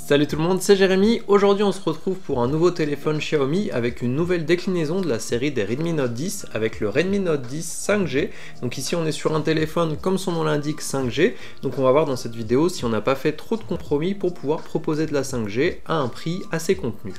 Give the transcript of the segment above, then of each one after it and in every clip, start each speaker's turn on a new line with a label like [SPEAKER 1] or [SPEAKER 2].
[SPEAKER 1] Salut tout le monde, c'est Jérémy. Aujourd'hui on se retrouve pour un nouveau téléphone Xiaomi avec une nouvelle déclinaison de la série des Redmi Note 10 avec le Redmi Note 10 5G. Donc ici on est sur un téléphone comme son nom l'indique 5G. Donc on va voir dans cette vidéo si on n'a pas fait trop de compromis pour pouvoir proposer de la 5G à un prix assez contenu.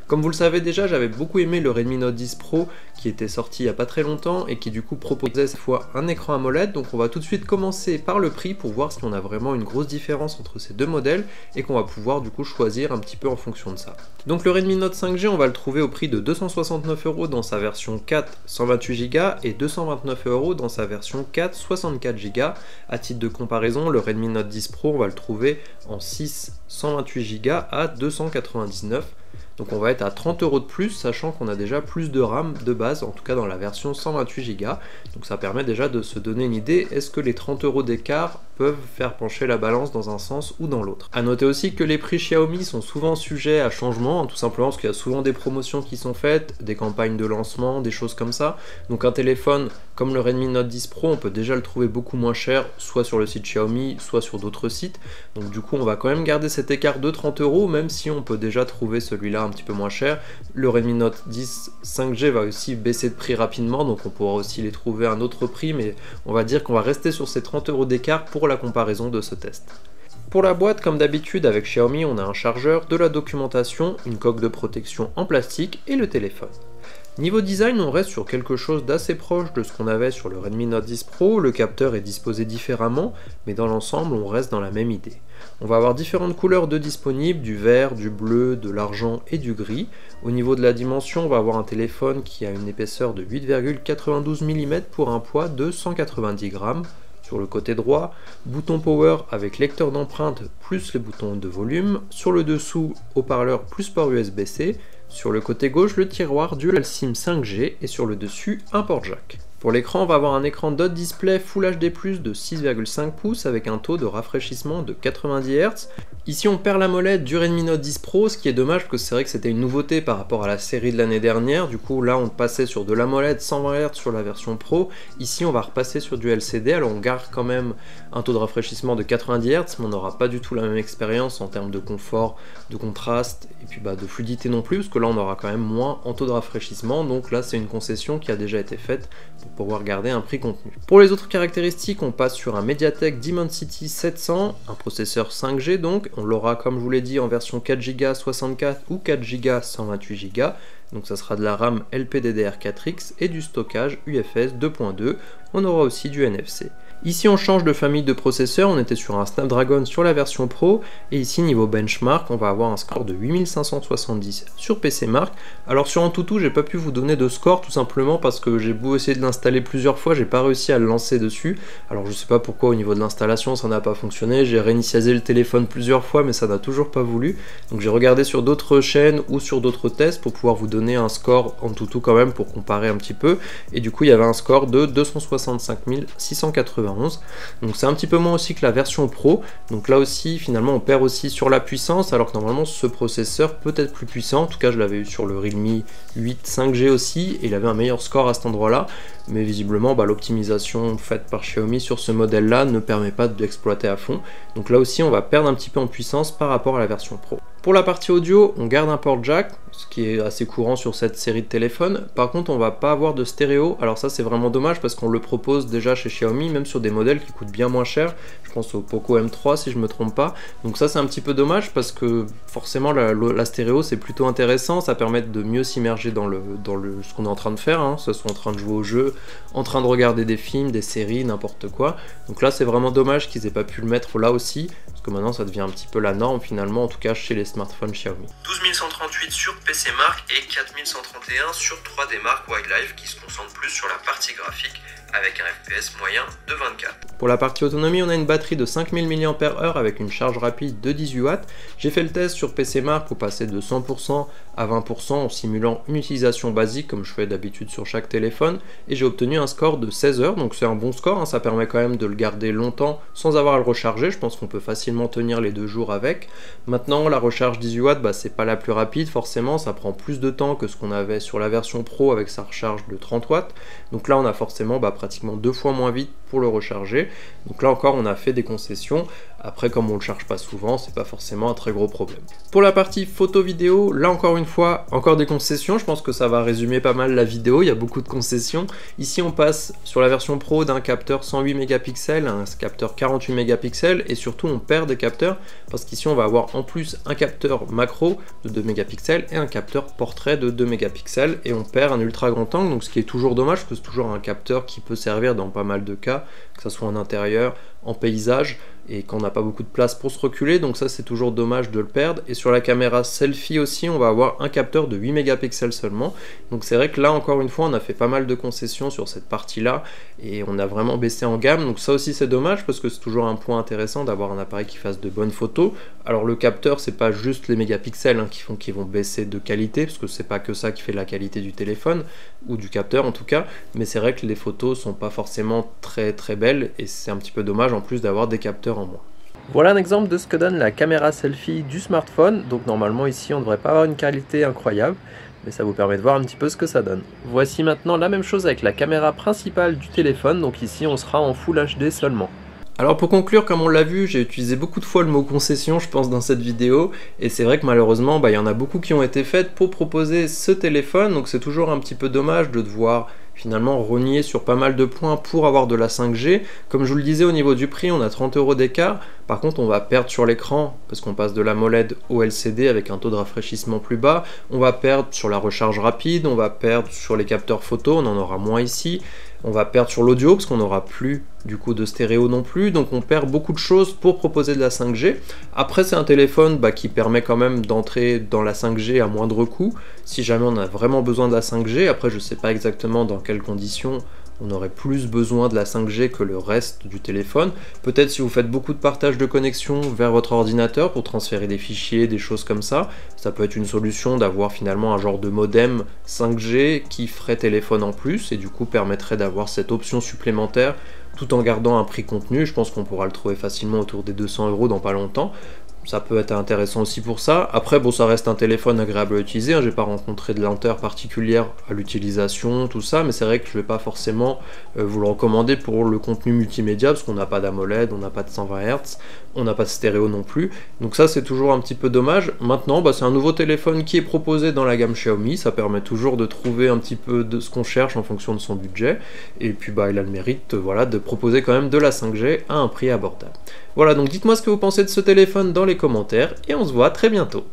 [SPEAKER 1] Comme vous le savez déjà, j'avais beaucoup aimé le Redmi Note 10 Pro qui était sorti il n'y a pas très longtemps et qui du coup proposait cette fois un écran AMOLED. Donc on va tout de suite commencer par le prix pour voir si on a vraiment une grosse différence entre ces deux modèles et qu'on va pouvoir du coup choisir un petit peu en fonction de ça. Donc le Redmi Note 5G, on va le trouver au prix de 269€ dans sa version 4 128Go et 229€ dans sa version 4 64Go. À titre de comparaison, le Redmi Note 10 Pro, on va le trouver en 6 128Go à 299€. Donc on va être à 30€ de plus, sachant qu'on a déjà plus de RAM de base, en tout cas dans la version 128Go. Donc ça permet déjà de se donner une idée, est-ce que les 30€ d'écart peuvent faire pencher la balance dans un sens ou dans l'autre. A noter aussi que les prix Xiaomi sont souvent sujets à changement, tout simplement parce qu'il y a souvent des promotions qui sont faites, des campagnes de lancement, des choses comme ça. Donc un téléphone comme le Redmi Note 10 Pro, on peut déjà le trouver beaucoup moins cher, soit sur le site Xiaomi, soit sur d'autres sites. Donc du coup on va quand même garder cet écart de 30€, même si on peut déjà trouver celui-là un petit peu moins cher. Le Redmi Note 10 5G va aussi baisser de prix rapidement, donc on pourra aussi les trouver à un autre prix, mais on va dire qu'on va rester sur ces 30€ d'écart pour la comparaison de ce test. Pour la boîte, comme d'habitude avec Xiaomi, on a un chargeur, de la documentation, une coque de protection en plastique et le téléphone. Niveau design, on reste sur quelque chose d'assez proche de ce qu'on avait sur le Redmi Note 10 Pro. Le capteur est disposé différemment, mais dans l'ensemble, on reste dans la même idée. On va avoir différentes couleurs de disponibles, du vert, du bleu, de l'argent et du gris. Au niveau de la dimension, on va avoir un téléphone qui a une épaisseur de 8,92 mm pour un poids de 190 grammes. Sur le côté droit, bouton power avec lecteur d'empreinte plus les boutons de volume. Sur le dessous, haut-parleur plus port USB-C. Sur le côté gauche, le tiroir Dual SIM 5G et sur le dessus, un port jack. Pour l'écran, on va avoir un écran dot display Full HD+, de 6,5 pouces avec un taux de rafraîchissement de 90 Hz. Ici, on perd l'AMOLED du Redmi Note 10 Pro, ce qui est dommage parce que c'est vrai que c'était une nouveauté par rapport à la série de l'année dernière. Du coup, là, on passait sur de l'AMOLED 120 Hz sur la version Pro. Ici, on va repasser sur du LCD. Alors, on garde quand même un taux de rafraîchissement de 90 Hz, mais on n'aura pas du tout la même expérience en termes de confort, de contraste et puis de fluidité non plus, parce que là, on aura quand même moins en taux de rafraîchissement. Donc là, c'est une concession qui a déjà été faite pour pouvoir garder un prix contenu. Pour les autres caractéristiques, on passe sur un MediaTek Dimensity 700, un processeur 5G donc. On l'aura, comme je vous l'ai dit, en version 4Go 64 ou 4Go 128Go. Donc ça sera de la RAM LPDDR4X et du stockage UFS 2.2. On aura aussi du NFC. Ici on change de famille de processeurs, on était sur un Snapdragon sur la version Pro, et ici niveau benchmark, on va avoir un score de 8570 sur PCmark. Alors sur Antutu, j'ai pas pu vous donner de score tout simplement parce que j'ai beau essayer de l'installer plusieurs fois, j'ai pas réussi à le lancer dessus. Alors je sais pas pourquoi au niveau de l'installation ça n'a pas fonctionné, j'ai réinitialisé le téléphone plusieurs fois mais ça n'a toujours pas voulu. Donc j'ai regardé sur d'autres chaînes ou sur d'autres tests pour pouvoir vous donner un score Antutu quand même pour comparer un petit peu, et du coup il y avait un score de 265 680. Donc c'est un petit peu moins aussi que la version Pro, donc là aussi finalement on perd aussi sur la puissance, alors que normalement ce processeur peut être plus puissant. En tout cas je l'avais eu sur le Realme 8 5G aussi, et il avait un meilleur score à cet endroit là, mais visiblement l'optimisation faite par Xiaomi sur ce modèle là ne permet pas d'exploiter à fond, donc là aussi on va perdre un petit peu en puissance par rapport à la version Pro. Pour la partie audio, on garde un port jack, ce qui est assez courant sur cette série de téléphones. Par contre, on va pas avoir de stéréo. Alors ça, c'est vraiment dommage parce qu'on le propose déjà chez Xiaomi, même sur des modèles qui coûtent bien moins cher. Je pense au Poco M3 si je me trompe pas. Donc ça, c'est un petit peu dommage parce que forcément la stéréo, c'est plutôt intéressant. Ça permet de mieux s'immerger dans ce qu'on est en train de faire, hein, que ce soit en train de jouer au jeu, en train de regarder des films, des séries, n'importe quoi. Donc là, c'est vraiment dommage qu'ils aient pas pu le mettre là aussi, parce que maintenant, ça devient un petit peu la norme finalement, en tout cas chez les smartphones Xiaomi. 12138 sur PCmark et 4131 sur 3D Mark Wildlife qui se concentre plus sur la partie graphique avec un FPS moyen de 24. Pour la partie autonomie, on a une batterie de 5000 mAh avec une charge rapide de 18 watts. J'ai fait le test sur PCmark pour passer de 100% à 20% en simulant une utilisation basique comme je fais d'habitude sur chaque téléphone, et j'ai obtenu un score de 16 heures, donc c'est un bon score, hein, ça permet quand même de le garder longtemps sans avoir à le recharger. Je pense qu'on peut facilement tenir les 2 jours avec. Maintenant la recharge 18 watts, c'est pas la plus rapide forcément, ça prend plus de temps que ce qu'on avait sur la version Pro avec sa recharge de 30 watts, donc là on a forcément pratiquement 2 fois moins vite pour le recharger. Donc là encore on a fait des concessions. Après, comme on le charge pas souvent, c'est pas forcément un très gros problème. Pour la partie photo-vidéo, là encore une fois, encore des concessions. Je pense que ça va résumer pas mal la vidéo, il y a beaucoup de concessions. Ici, on passe sur la version Pro d'un capteur 108 mégapixels à un capteur 48 mégapixels et surtout on perd des capteurs parce qu'ici on va avoir en plus un capteur macro de 2 mégapixels et un capteur portrait de 2 mégapixels et on perd un ultra grand angle, donc ce qui est toujours dommage parce que c'est toujours un capteur qui peut servir dans pas mal de cas, que ce soit en intérieur, en paysage, et qu'on n'a pas beaucoup de place pour se reculer, donc ça c'est toujours dommage de le perdre. Et sur la caméra selfie aussi, on va avoir un capteur de 8 mégapixels seulement, donc c'est vrai que là encore une fois on a fait pas mal de concessions sur cette partie là et on a vraiment baissé en gamme, donc ça aussi c'est dommage parce que c'est toujours un point intéressant d'avoir un appareil qui fasse de bonnes photos. Alors le capteur, c'est pas juste les mégapixels qui vont baisser de qualité, parce que c'est pas que ça qui fait la qualité du téléphone ou du capteur en tout cas, mais c'est vrai que les photos sont pas forcément très belles et c'est un petit peu dommage en plus d'avoir des capteurs en moins. Voilà un exemple de ce que donne la caméra selfie du smartphone. Donc normalement ici on ne devrait pas avoir une qualité incroyable, mais ça vous permet de voir un petit peu ce que ça donne. Voici maintenant la même chose avec la caméra principale du téléphone, donc ici on sera en Full HD seulement. Alors pour conclure, comme on l'a vu, j'ai utilisé beaucoup de fois le mot concession, je pense, dans cette vidéo, et c'est vrai que malheureusement, il y en a beaucoup qui ont été faites pour proposer ce téléphone, donc c'est toujours un petit peu dommage de devoir finalement renier sur pas mal de points pour avoir de la 5G. Comme je vous le disais, au niveau du prix, on a 30 € d'écart. Par contre, on va perdre sur l'écran parce qu'on passe de l'AMOLED au LCD avec un taux de rafraîchissement plus bas. On va perdre sur la recharge rapide, on va perdre sur les capteurs photo, on en aura moins ici. On va perdre sur l'audio parce qu'on n'aura plus du coup de stéréo non plus, donc on perd beaucoup de choses pour proposer de la 5G. Après c'est un téléphone qui permet quand même d'entrer dans la 5G à moindre coût, si jamais on a vraiment besoin de la 5G. Après je sais pas exactement dans quelles conditions on aurait plus besoin de la 5G que le reste du téléphone. Peut-être si vous faites beaucoup de partage de connexion vers votre ordinateur pour transférer des fichiers, des choses comme ça, ça peut être une solution d'avoir finalement un genre de modem 5G qui ferait téléphone en plus et du coup permettrait d'avoir cette option supplémentaire tout en gardant un prix contenu. Je pense qu'on pourra le trouver facilement autour des 200 € dans pas longtemps. Ça peut être intéressant aussi pour ça. Après, bon, ça reste un téléphone agréable à utiliser, hein. J'ai pas rencontré de lenteur particulière à l'utilisation, tout ça, mais c'est vrai que je vais pas forcément vous le recommander pour le contenu multimédia, parce qu'on n'a pas d'AMOLED, on n'a pas de 120 Hz, on n'a pas de stéréo non plus. Donc ça, c'est toujours un petit peu dommage. Maintenant, c'est un nouveau téléphone qui est proposé dans la gamme Xiaomi. Ça permet toujours de trouver un petit peu de ce qu'on cherche en fonction de son budget. Et puis, il a le mérite, voilà, de proposer quand même de la 5G à un prix abordable. Voilà, donc dites-moi ce que vous pensez de ce téléphone dans les commentaires et on se voit très bientôt.